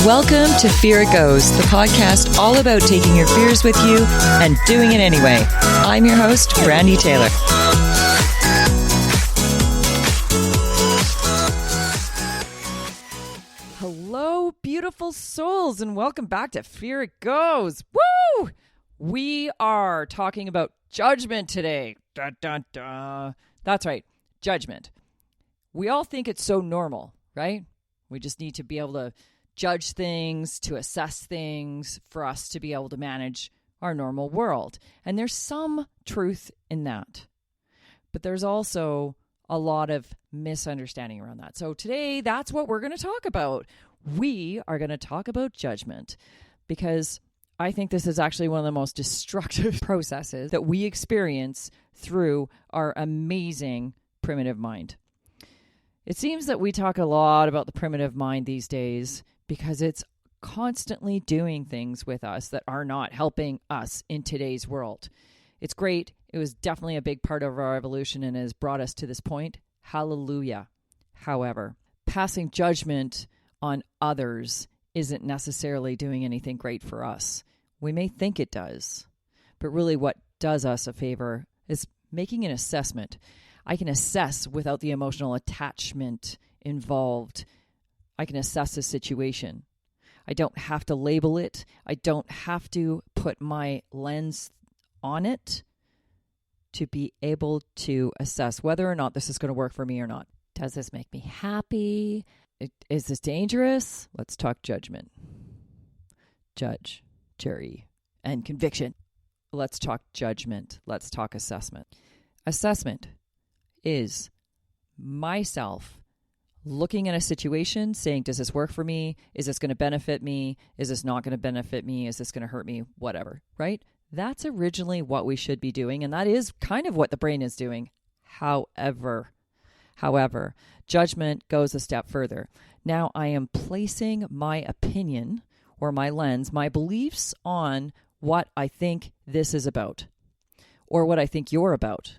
Welcome to Fear It Goes, the podcast all about taking your fears with you and doing it anyway. I'm your host, Brandy Taylor. Hello, beautiful souls, and welcome back to Fear It Goes. Woo! We are talking about judgment today. Dun, dun, dun. That's right, judgment. We all think it's so normal, right? We just need to be able to judge things, to assess things, for us to be able to manage our normal world. And there's some truth in that. But there's also a lot of misunderstanding around that. So today, that's what we're going to talk about. We are going to talk about judgment because I think this is actually one of the most destructive processes that we experience through our amazing primitive mind. It seems that we talk a lot about the primitive mind these days because it's constantly doing things with us that are not helping us in today's world. It's great. It was definitely a big part of our evolution and has brought us to this point. Hallelujah. However, passing judgment on others isn't necessarily doing anything great for us. We may think it does, but really what does us a favor is making an assessment. I can assess without the emotional attachment involved. I can assess a situation. I don't have to label it. I don't have to put my lens on it to be able to assess whether or not this is going to work for me or not. Does this make me happy? Is this dangerous? Let's talk judgment. Judge, jury, and conviction. Let's talk judgment. Let's talk assessment. Assessment is myself looking at a situation, saying, does this work for me? Is this going to benefit me? Is this not going to benefit me? Is this going to hurt me? Whatever, right? That's originally what we should be doing, and that is kind of what the brain is doing. However, judgment goes a step further. Now I am placing my opinion or my lens, my beliefs on what I think this is about or what I think you're about.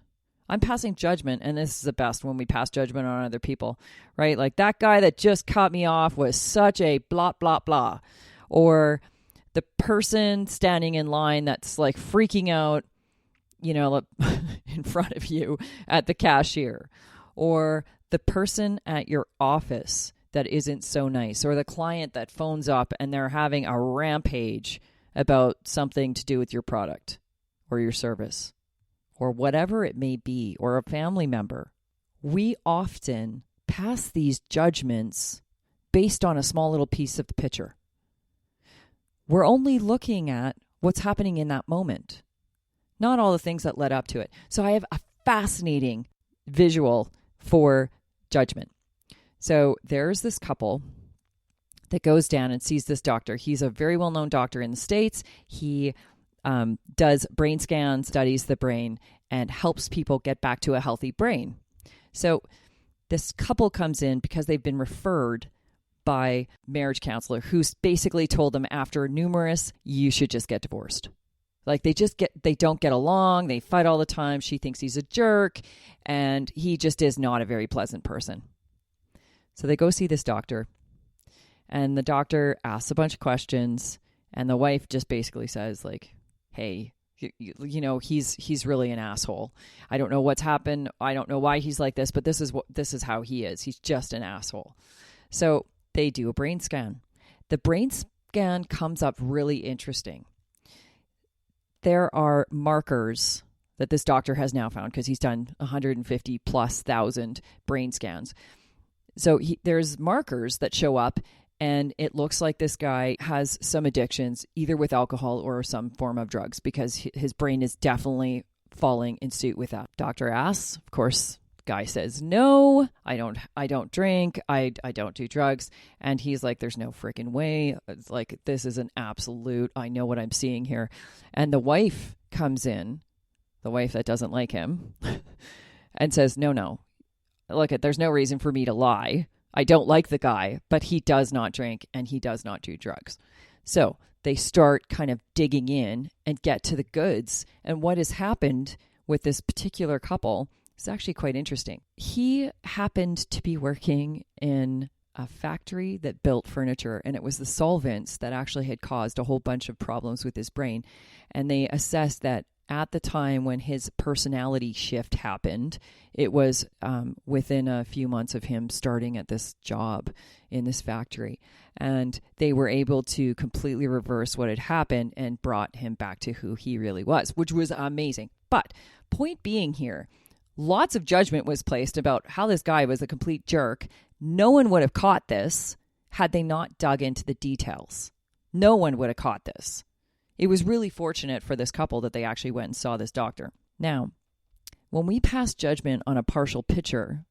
I'm passing judgment, and this is the best when we pass judgment on other people, right? Like that guy that just cut me off was such a blah, blah, blah. Or the person standing in line that's like freaking out, in front of you at the cashier. Or the person at your office that isn't so nice. Or the client that phones up and they're having a rampage about something to do with your product or your service, or whatever it may be, or a family member. We often pass these judgments based on a small little piece of the picture. We're only looking at what's happening in that moment, not all the things that led up to it. So I have a fascinating visual for judgment. So there's this couple that goes down and sees this doctor. He's a very well-known doctor in the States. He does brain scans, studies the brain, and helps people get back to a healthy brain. So this couple comes in because they've been referred by a marriage counselor who's basically told them after numerous, you should just get divorced. Like they don't get along. They fight all the time. She thinks he's a jerk, and he just is not a very pleasant person. So they go see this doctor, and the doctor asks a bunch of questions, and the wife just basically says like, hey, he's really an asshole. I don't know what's happened. I don't know why he's like this, but this is how he is. He's just an asshole. So they do a brain scan. The brain scan comes up really interesting. There are markers that this doctor has now found because he's done 150 plus thousand brain scans. So there's markers that show up, and it looks like this guy has some addictions, either with alcohol or some form of drugs, because his brain is definitely falling in suit with that. Doctor asks, of course, guy says, no, I don't drink. I don't do drugs. And he's like, there's no freaking way. It's like, this is an absolute, I know what I'm seeing here. And the wife comes in, the wife that doesn't like him, and says, no, look, there's no reason for me to lie. I don't like the guy, but he does not drink and he does not do drugs. So they start kind of digging in and get to the goods. And what has happened with this particular couple is actually quite interesting. He happened to be working in a factory that built furniture, and it was the solvents that actually had caused a whole bunch of problems with his brain. And they assessed that at the time when his personality shift happened, it was within a few months of him starting at this job in this factory. And they were able to completely reverse what had happened and brought him back to who he really was, which was amazing. But point being here, lots of judgment was placed about how this guy was a complete jerk. No one would have caught this had they not dug into the details. No one would have caught this. It was really fortunate for this couple that they actually went and saw this doctor. Now, when we pass judgment on a partial picture,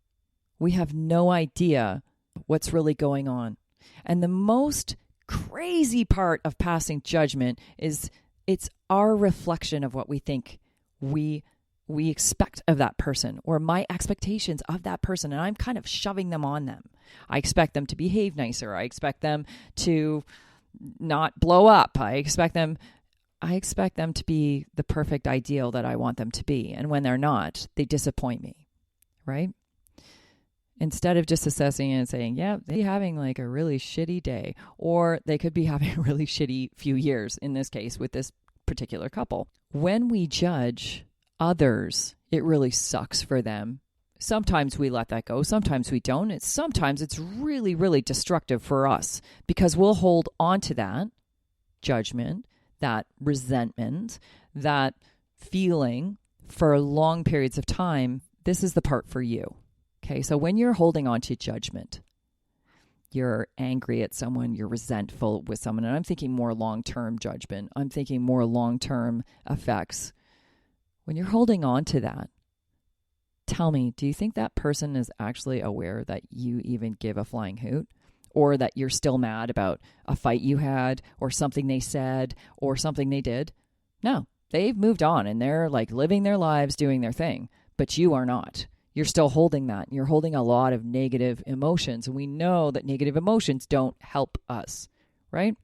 we have no idea what's really going on. And the most crazy part of passing judgment is it's our reflection of what we think we expect of that person, or my expectations of that person, and I'm kind of shoving them on them. I expect them to behave nicer. I expect them to not blow up. I expect them to be the perfect ideal that I want them to be. And when they're not, they disappoint me, right? Instead of just assessing and saying, yeah, they're having like a really shitty day, or they could be having a really shitty few years, in this case, with this particular couple. When we judge others, it really sucks for them. Sometimes we let that go. Sometimes we don't. Sometimes it's really, really destructive for us because we'll hold on to that judgment, that resentment, that feeling for long periods of time. This is the part for you. Okay, so when you're holding on to judgment, you're angry at someone, you're resentful with someone, and I'm thinking more long-term judgment. I'm thinking more long-term effects. When you're holding on to that, tell me, do you think that person is actually aware that you even give a flying hoot? Or that you're still mad about a fight you had, or something they said, or something they did? No, they've moved on and they're like living their lives, doing their thing, but you are not. You're still holding that. You're holding a lot of negative emotions, and we know that negative emotions don't help us, right?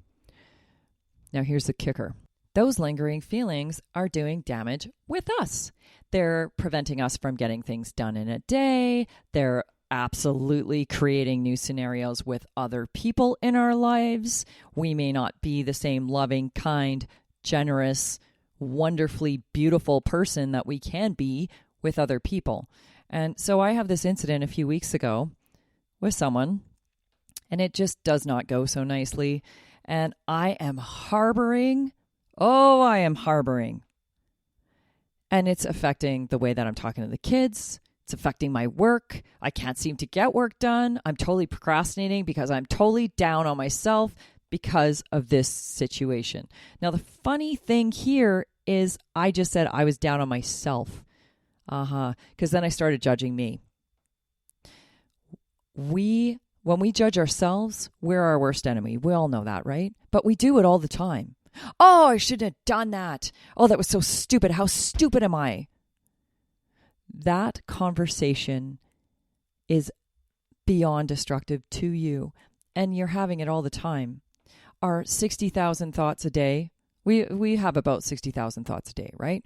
Now here's the kicker. Those lingering feelings are doing damage with us. They're preventing us from getting things done in a day. They're absolutely creating new scenarios with other people in our lives. We may not be the same loving, kind, generous, wonderfully beautiful person that we can be with other people. And so I have this incident a few weeks ago with someone, and it just does not go so nicely. And I am harboring. And it's affecting the way that I'm talking to the kids. It's affecting my work. I can't seem to get work done. I'm totally procrastinating because I'm totally down on myself because of this situation. Now, the funny thing here is I just said I was down on myself. Because then I started judging me. When we judge ourselves, we're our worst enemy. We all know that, right? But we do it all the time. Oh, I shouldn't have done that. Oh, that was so stupid. How stupid am I? That conversation is beyond destructive to you, and you're having it all the time. Our 60,000 thoughts a day, we have about 60,000 thoughts a day, right?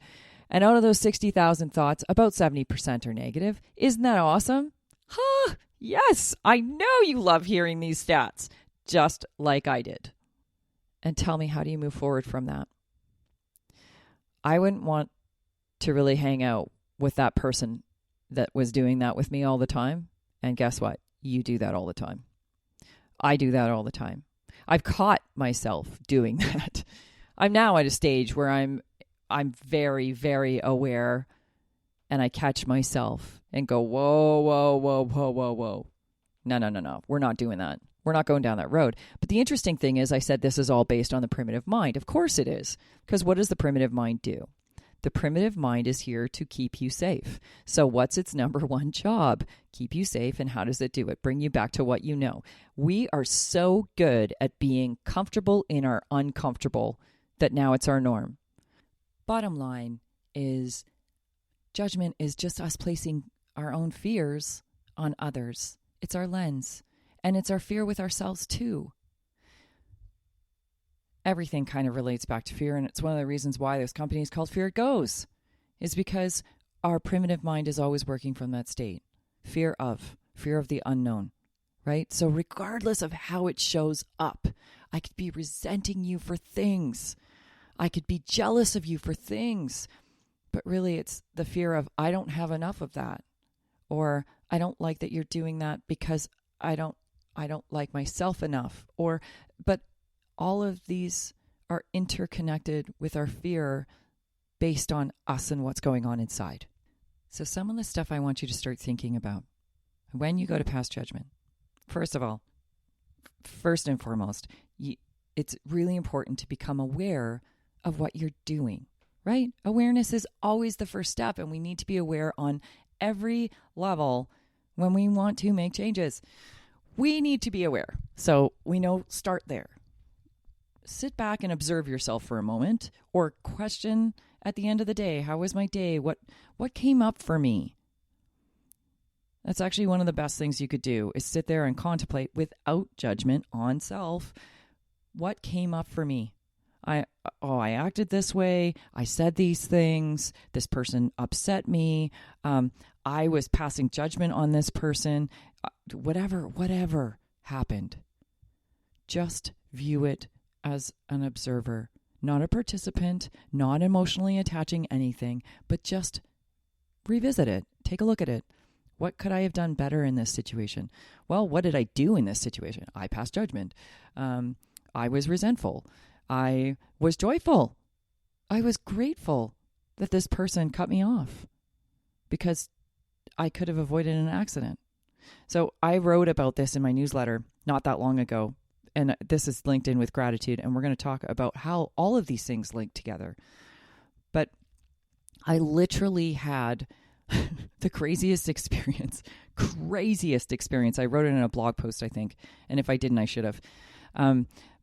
And out of those 60,000 thoughts, about 70% are negative. Isn't that awesome? Yes, I know you love hearing these stats, just like I did. And tell me, how do you move forward from that? I wouldn't want to really hang out with that person that was doing that with me all the time. And guess what? You do that all the time. I do that all the time. I've caught myself doing that. I'm now at a stage where I'm very, very aware, and I catch myself and go, whoa. No. We're not doing that. We're not going down that road. But the interesting thing is I said this is all based on the primitive mind. Of course it is. Because what does the primitive mind do? The primitive mind is here to keep you safe. So what's its number one job? Keep you safe. And how does it do it? Bring you back to what you know. We are so good at being comfortable in our uncomfortable that now it's our norm. Bottom line is judgment is just us placing our own fears on others. It's our lens. And it's our fear with ourselves too. Everything kind of relates back to fear, and it's one of the reasons why this company is called Fear It Goes, is because our primitive mind is always working from that state. Fear of the unknown, right? So regardless of how it shows up, I could be resenting you for things. I could be jealous of you for things. But really, it's the fear of, I don't have enough of that. Or I don't like that you're doing that because I don't like myself enough. But all of these are interconnected with our fear based on us and what's going on inside. So some of the stuff I want you to start thinking about when you go to pass judgment. First of all, first and foremost, it's really important to become aware of what you're doing, right? Awareness is always the first step, and we need to be aware on every level when we want to make changes. We need to be aware. So we know, start there. Sit back and observe yourself for a moment, or question at the end of the day, how was my day? What came up for me? That's actually one of the best things you could do, is sit there and contemplate without judgment on self. What came up for me? I acted this way. I said these things. This person upset me. I was passing judgment on this person. Whatever happened. Just view it as an observer, not a participant, not emotionally attaching anything, but just revisit it. Take a look at it. What could I have done better in this situation? Well, what did I do in this situation? I passed judgment. I was resentful. I was joyful. I was grateful that this person cut me off because I could have avoided an accident. So I wrote about this in my newsletter not that long ago, and this is linked in with gratitude, and we're going to talk about how all of these things link together. But I literally had the craziest experience. I wrote it in a blog post, I think, and if I didn't, I should have.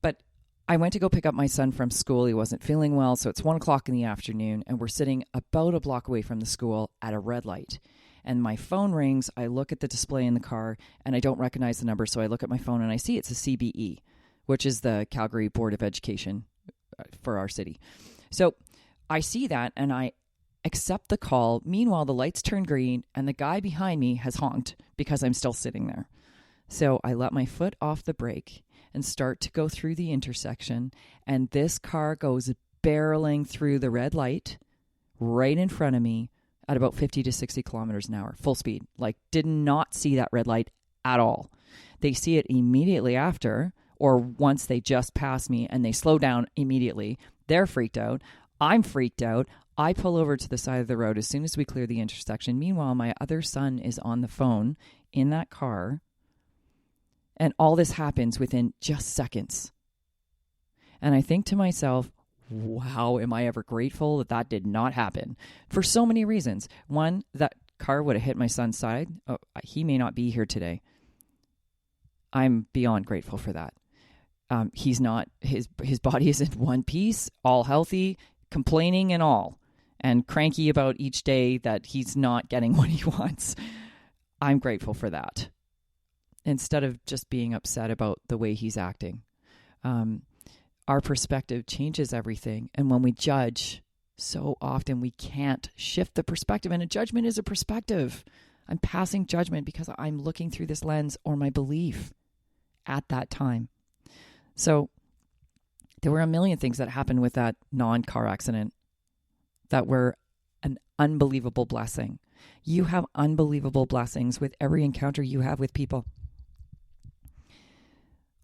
But I went to go pick up my son from school. He wasn't feeling well, so it's 1:00 in the afternoon, and we're sitting about a block away from the school at a red light. And my phone rings. I look at the display in the car, and I don't recognize the number, so I look at my phone, and I see it's a CBE, which is the Calgary Board of Education for our city. So I see that, and I accept the call. Meanwhile, the lights turn green, and the guy behind me has honked because I'm still sitting there. So I let my foot off the brake and start to go through the intersection, and this car goes barreling through the red light right in front of me at about 50 to 60 kilometers an hour, full speed. Like, did not see that red light at all. They see it immediately after, or once they just pass me, and they slow down immediately. They're freaked out. I'm freaked out. I pull over to the side of the road as soon as we clear the intersection. Meanwhile, my other son is on the phone in that car, and all this happens within just seconds. And I think to myself, wow, am I ever grateful that did not happen? For so many reasons. One, that car would have hit my son's side. Oh, he may not be here today. I'm beyond grateful for that. He's not, his body is in one piece, all healthy, complaining and all, and cranky about each day that he's not getting what he wants. I'm grateful for that, instead of just being upset about the way he's acting. Our perspective changes everything. And when we judge, so often we can't shift the perspective. And a judgment is a perspective. I'm passing judgment because I'm looking through this lens or my belief at that time. So there were a million things that happened with that non-car accident that were an unbelievable blessing. You have unbelievable blessings with every encounter you have with people.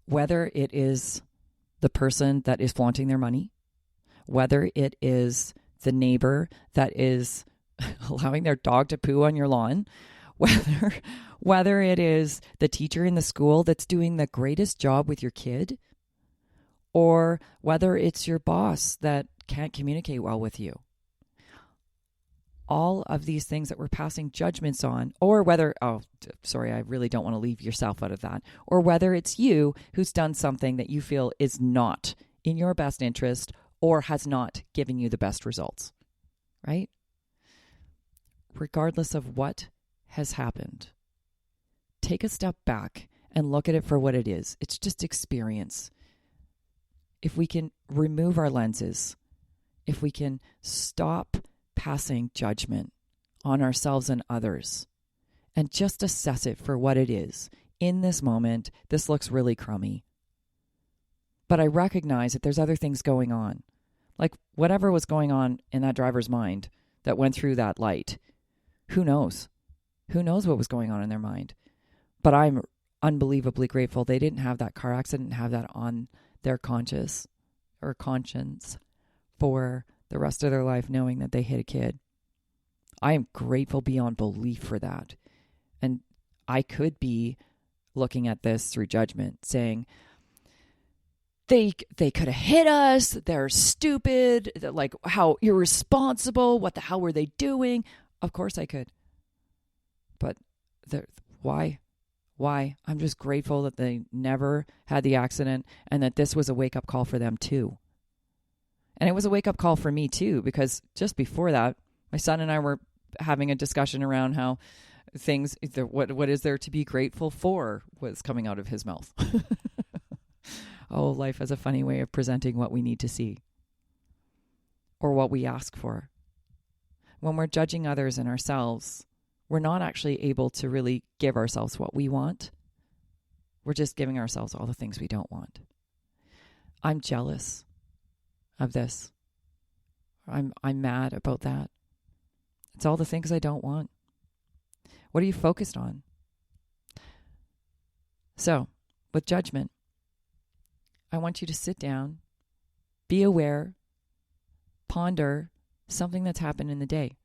Whether it is the person that is flaunting their money, whether it is the neighbor that is allowing their dog to poo on your lawn, whether it is the teacher in the school that's doing the greatest job with your kid, or whether it's your boss that can't communicate well with you. All of these things that we're passing judgments on, or whether, I really don't want to leave yourself out of that, or whether it's you who's done something that you feel is not in your best interest or has not given you the best results, right? Regardless of what has happened, take a step back and look at it for what it is. It's just experience. If we can remove our lenses, if we can stop passing judgment on ourselves and others, and just assess it for what it is in this moment, this looks really crummy. But I recognize that there's other things going on. Like whatever was going on in that driver's mind that went through that light, who knows? Who knows what was going on in their mind? But I'm unbelievably grateful they didn't have that car accident and have that on their conscience for the rest of their life, knowing that they hit a kid. I am grateful beyond belief for that. And I could be looking at this through judgment, saying, they could have hit us, they're stupid, like how irresponsible, what the hell were they doing? Of course I could. But why? Why? I'm just grateful that they never had the accident and that this was a wake-up call for them too. And it was a wake-up call for me too, because just before that, my son and I were having a discussion around how things, what is there to be grateful for, was coming out of his mouth. Oh, life has a funny way of presenting what we need to see or what we ask for. When we're judging others and ourselves, we're not actually able to really give ourselves what we want. We're just giving ourselves all the things we don't want. I'm jealous of this. I'm mad about that. It's all the things I don't want. What are you focused on? So, with judgment, I want you to sit down, be aware, ponder something that's happened in the day,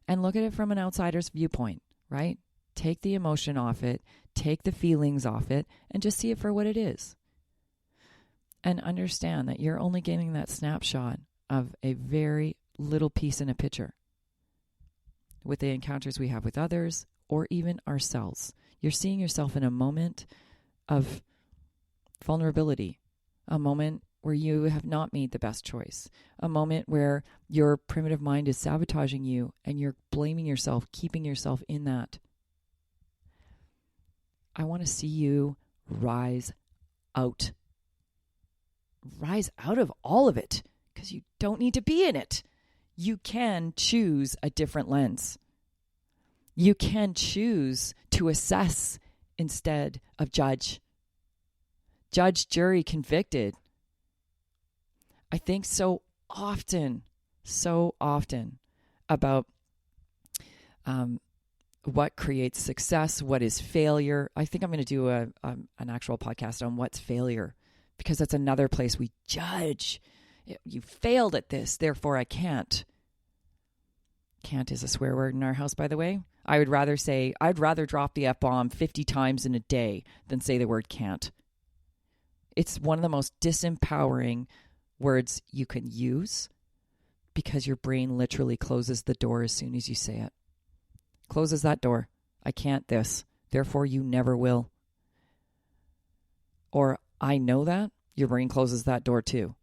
and look at it from an outsider's viewpoint, right? Take the emotion off it, take the feelings off it, and just see it for what it is. And understand that you're only getting that snapshot of a very little piece in a picture. With the encounters we have with others, or even ourselves. You're seeing yourself in a moment of vulnerability, a moment where you have not made the best choice, a moment where your primitive mind is sabotaging you and you're blaming yourself, keeping yourself in that. I want to see you rise out. Rise out of all of it, because you don't need to be in it. You can choose a different lens. You can choose to assess instead of judge. Judge, jury, convicted. I think so often about what creates success, what is failure. I think I'm going to do an actual podcast on what's failure, because that's another place we judge. You failed at this, therefore I can't. Can't is a swear word in our house, by the way. I'd rather drop the F-bomb 50 times in a day than say the word can't. It's one of the most disempowering words you can use, because your brain literally closes the door as soon as you say it. Closes that door. I can't this, therefore you never will. Or I know that, your brain closes that door too.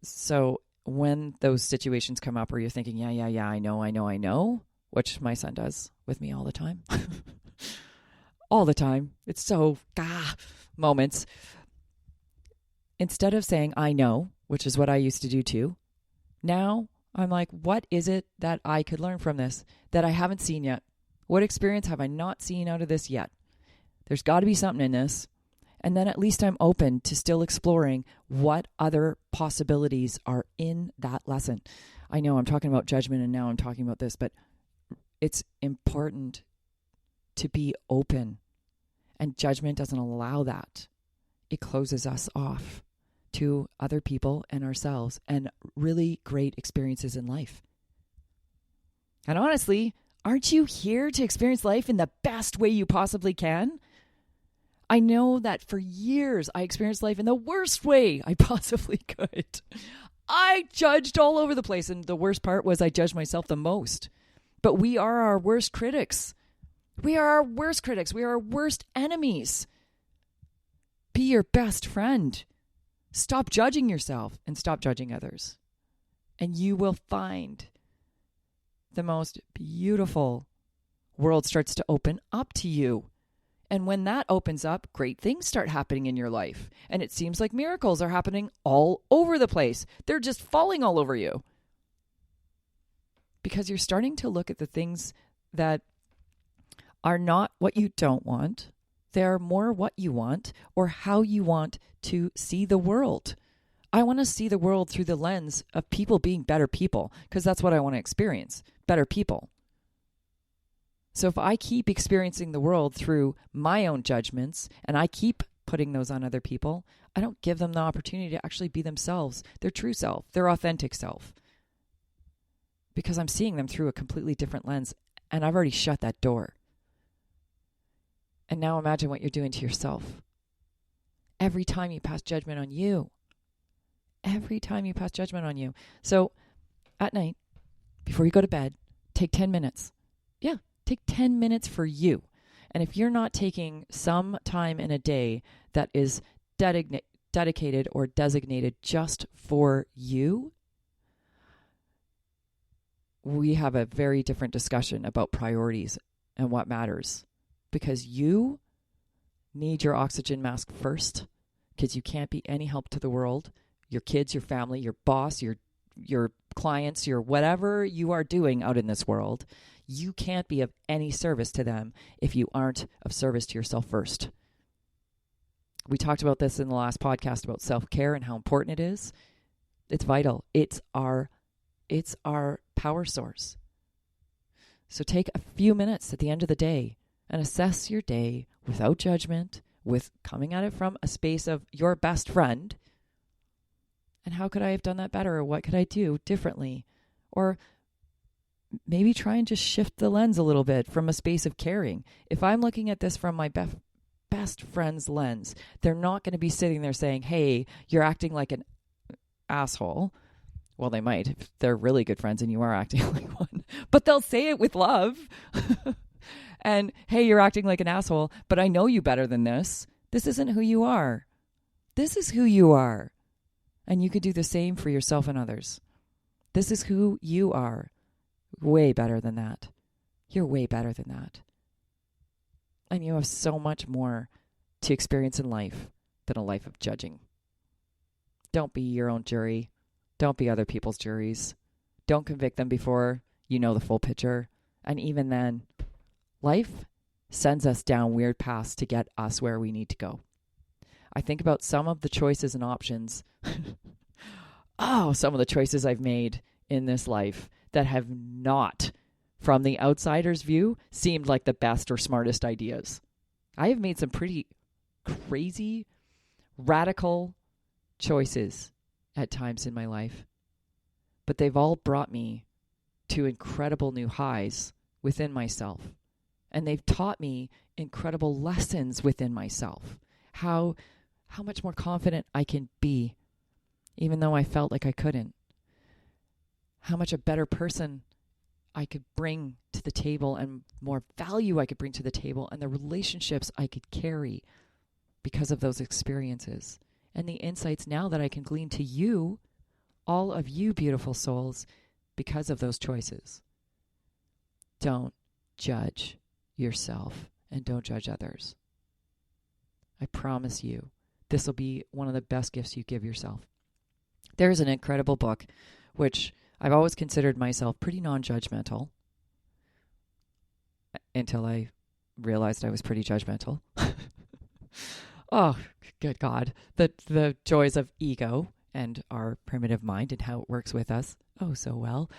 So when those situations come up where you're thinking, yeah, I know, which my son does with me all the time. All the time. It's so, moments. Instead of saying, I know, which is what I used to do too, now I'm like, what is it that I could learn from this that I haven't seen yet? What experience have I not seen out of this yet? There's got to be something in this. And then at least I'm open to still exploring what other possibilities are in that lesson. I know I'm talking about judgment and now I'm talking about this, but it's important to be open. And judgment doesn't allow that. It closes us off to other people and ourselves and really great experiences in life. And honestly, aren't you here to experience life in the best way you possibly can? I know that for years I experienced life in the worst way I possibly could. I judged all over the place, and the worst part was I judged myself the most. But we are our worst critics. We are our worst critics. We are our worst enemies. Be your best friend. Stop judging yourself and stop judging others. And you will find the most beautiful world starts to open up to you. And when that opens up, great things start happening in your life. And it seems like miracles are happening all over the place. They're just falling all over you. Because you're starting to look at the things that are not what you don't want, there more what you want or how you want to see the world. I want to see the world through the lens of people being better people, because that's what I want to experience, better people. So if I keep experiencing the world through my own judgments and I keep putting those on other people, I don't give them the opportunity to actually be themselves, their true self, their authentic self, because I'm seeing them through a completely different lens, and I've already shut that door. And now imagine what you're doing to yourself. Every time you pass judgment on you. Every time you pass judgment on you. So at night, before you go to bed, take 10 minutes. Yeah, take 10 minutes for you. And if you're not taking some time in a day that is dedicated or designated just for you, we have a very different discussion about priorities and what matters. Because you need your oxygen mask first, because you can't be any help to the world, your kids, your family, your boss, your clients, your whatever you are doing out in this world. You can't be of any service to them if you aren't of service to yourself first. We talked about this in the last podcast about self-care and how important it is. It's vital. It's our power source. So take a few minutes at the end of the day and assess your day without judgment, with coming at it from a space of your best friend. And how could I have done that better? Or what could I do differently? Or maybe try and just shift the lens a little bit from a space of caring. If I'm looking at this from my best friend's lens, they're not going to be sitting there saying, hey, you're acting like an asshole. Well, they might if they're really good friends and you are acting like one. But they'll say it with love. And, hey, you're acting like an asshole, but I know you better than this. This isn't who you are. This is who you are. And you could do the same for yourself and others. This is who you are. Way better than that. You're way better than that. And you have so much more to experience in life than a life of judging. Don't be your own jury. Don't be other people's juries. Don't convict them before you know the full picture. And even then, life sends us down weird paths to get us where we need to go. I think about some of the choices and options. Some of the choices I've made in this life that have not, from the outsider's view, seemed like the best or smartest ideas. I have made some pretty crazy, radical choices at times in my life. But they've all brought me to incredible new highs within myself. And they've taught me incredible lessons within myself. How much more confident I can be, even though I felt like I couldn't. How much a better person I could bring to the table and more value I could bring to the table and the relationships I could carry because of those experiences. And the insights now that I can glean to you, all of you beautiful souls, because of those choices. Don't judge yourself and don't judge others. I promise you, this will be one of the best gifts you give yourself. There's an incredible book, which I've always considered myself pretty non-judgmental until I realized I was pretty judgmental. Oh, good God. The joys of ego and our primitive mind and how it works with us. Oh, so well.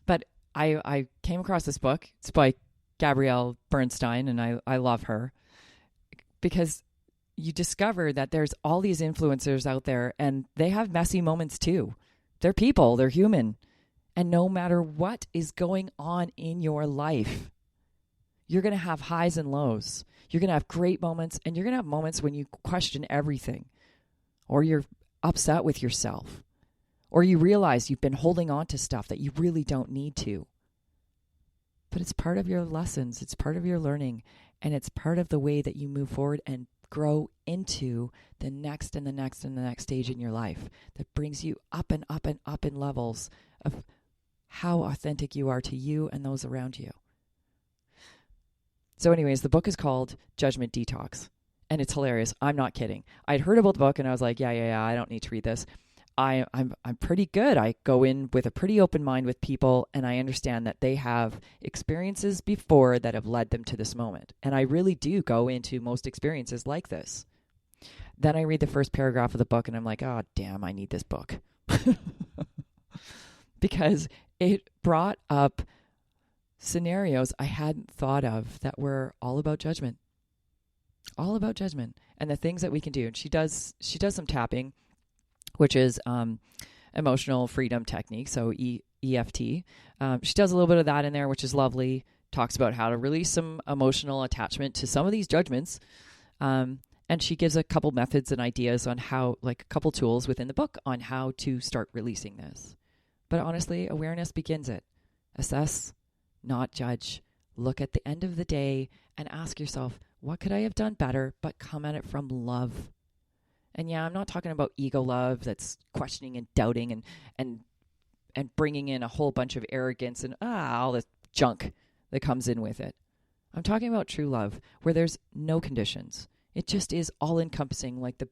But I came across this book. It's by Gabrielle Bernstein, and I love her because you discover that there's all these influencers out there and they have messy moments too. They're people, they're human. And no matter what is going on in your life, you're going to have highs and lows. You're going to have great moments, and you're going to have moments when you question everything, or you're upset with yourself, or you realize you've been holding on to stuff that you really don't need to. But it's part of your lessons, it's part of your learning, and it's part of the way that you move forward and grow into the next and the next and the next stage in your life that brings you up and up and up in levels of how authentic you are to you and those around you. So anyways, the book is called Judgment Detox, and it's hilarious. I'm not kidding. I'd heard about the book, and I was like, yeah, I don't need to read this. I'm pretty good. I go in with a pretty open mind with people, and I understand that they have experiences before that have led them to this moment. And I really do go into most experiences like this. Then I read the first paragraph of the book and I'm like, oh, damn, I need this book. Because it brought up scenarios I hadn't thought of that were all about judgment. All about judgment and the things that we can do. And she does some tapping, which is emotional freedom technique, so EFT. She does a little bit of that in there, which is lovely. Talks about how to release some emotional attachment to some of these judgments. And she gives a couple methods and ideas on how, like a couple tools within the book on how to start releasing this. But honestly, awareness begins it. Assess, not judge. Look at the end of the day and ask yourself, what could I have done better, but come at it from love. And yeah, I'm not talking about ego love that's questioning and doubting and bringing in a whole bunch of arrogance and all the junk that comes in with it. I'm talking about true love where there's no conditions. It just is all-encompassing, like the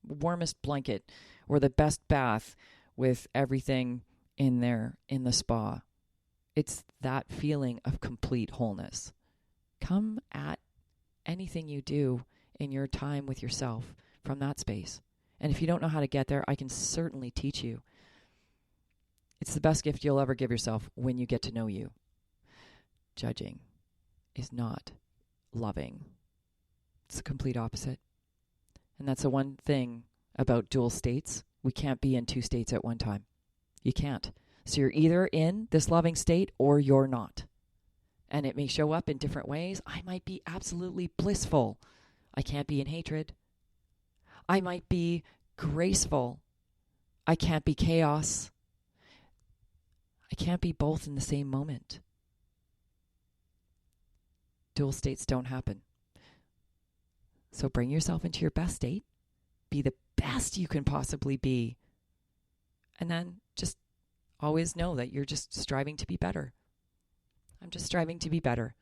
warmest blanket or the best bath with everything in there in the spa. It's that feeling of complete wholeness. Come at anything you do in your time with yourself from that space. And if you don't know how to get there, I can certainly teach you. It's the best gift you'll ever give yourself when you get to know you. Judging is not loving. It's the complete opposite. And that's the one thing about dual states. We can't be in two states at one time. You can't. So you're either in this loving state or you're not. And it may show up in different ways. I might be absolutely blissful. I can't be in hatred. I might be graceful. I can't be chaos. I can't be both in the same moment. Dual states don't happen. So bring yourself into your best state. Be the best you can possibly be. And then just always know that you're just striving to be better. I'm just striving to be better.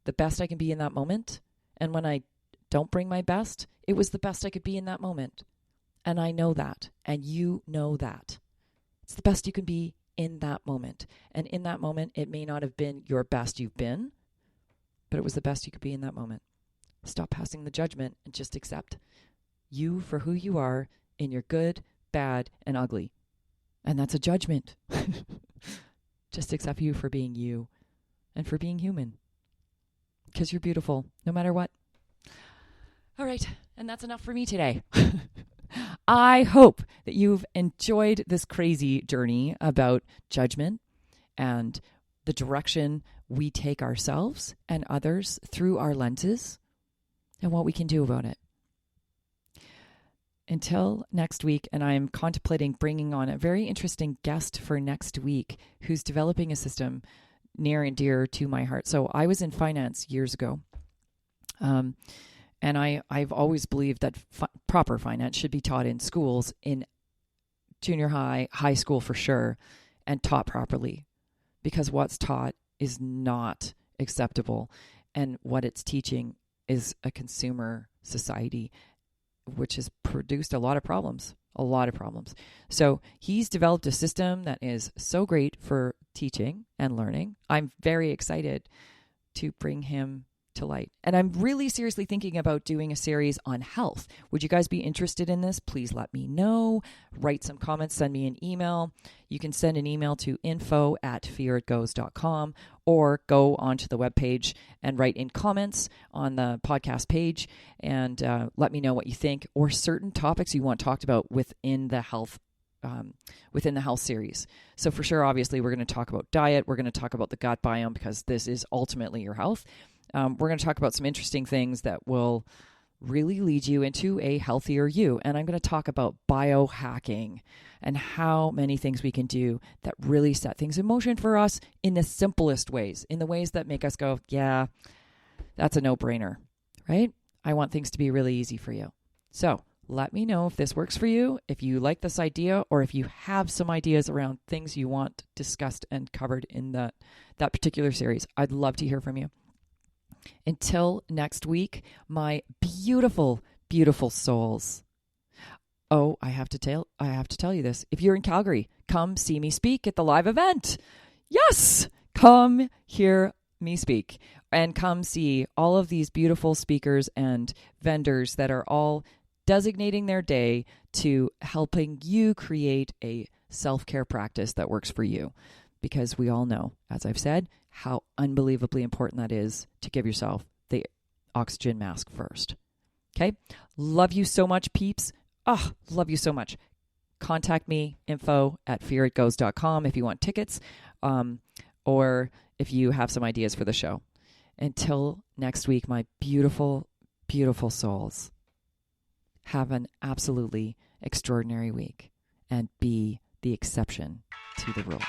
The best I can be in that moment. And when I don't bring my best, it was the best I could be in that moment. And I know that. And you know that. It's the best you can be in that moment. And in that moment, it may not have been your best you've been, but it was the best you could be in that moment. Stop passing the judgment and just accept you for who you are in your good, bad, and ugly. And that's a judgment. Just accept you for being you and for being human. Because you're beautiful, no matter what. All right, and that's enough for me today. I hope that you've enjoyed this crazy journey about judgment and the direction we take ourselves and others through our lenses and what we can do about it. Until next week, and I'm contemplating bringing on a very interesting guest for next week who's developing a system near and dear to my heart. So I was in finance years ago, and I've always believed that proper finance should be taught in schools, in junior high, high school for sure, and taught properly, because what's taught is not acceptable, and what it's teaching is a consumer society, which has produced a lot of problems. So he's developed a system that is so great for teaching and learning. I'm very excited to bring him to light. And I'm really seriously thinking about doing a series on health. Would you guys be interested in this? Please let me know. Write some comments, send me an email. You can send an email to info@fearitgoes.com or go onto the webpage and write in comments on the podcast page and let me know what you think or certain topics you want talked about within the health series. So for sure, obviously, we're going to talk about diet. We're going to talk about the gut biome because this is ultimately your health. We're going to talk about some interesting things that will really lead you into a healthier you. And I'm going to talk about biohacking and how many things we can do that really set things in motion for us in the simplest ways, in the ways that make us go, yeah, that's a no-brainer, right? I want things to be really easy for you. So let me know if this works for you, if you like this idea, or if you have some ideas around things you want discussed and covered in that particular series. I'd love to hear from you. Until next week, my beautiful, beautiful souls. Oh, I have to tell you this. If you're in Calgary, come see me speak at the live event. Yes, come hear me speak and come see all of these beautiful speakers and vendors that are all designating their day to helping you create a self-care practice that works for you. Because we all know, as I've said, how unbelievably important that is to give yourself the oxygen mask first. Okay? Love you so much, peeps. Love you so much. Contact me, info@fearitgoes.com if you want tickets, or if you have some ideas for the show. Until next week, my beautiful, beautiful souls, have an absolutely extraordinary week and be the exception to the rule.